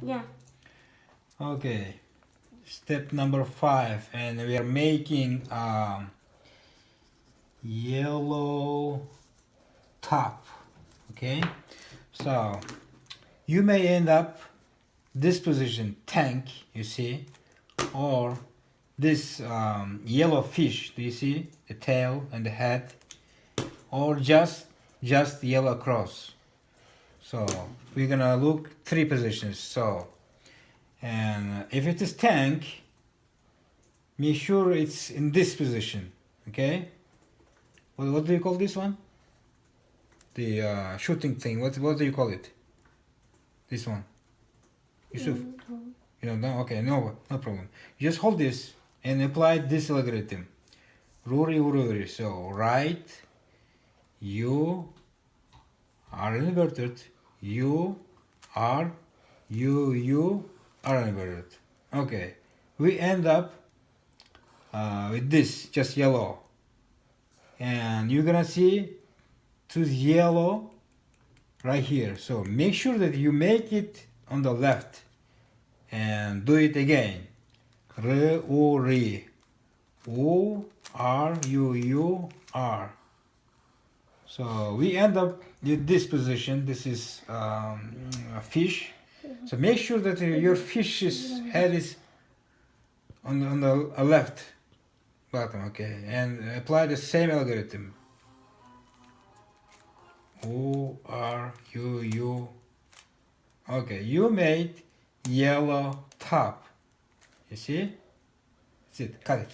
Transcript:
Yeah. Okay. Step number 5, and we are making yellow top. Okay. So you may end up this position, tank, you see, or this yellow fish. Do you see the tail and the head, or just yellow cross? So we're gonna look 3 positions. So, and if it is tank, make sure it's in this position. Okay. What do you call this one? The shooting thing. What do you call it? This one. Yusuf. You don't know? Okay, no problem. You just hold this and apply this algorithm. Ruri. So right, U are inverted, U R U are inverted. Okay, we end up with this, just yellow. And you're gonna see choose yellow right here. So make sure that you make it on the left and do it again. Ri. O R U R. So we end up with this position. This is a fish. So make sure that your fish's head is on the left bottom. Okay, and apply the same algorithm. O R U. Okay, you made yellow top. You see? That's it. Cut it.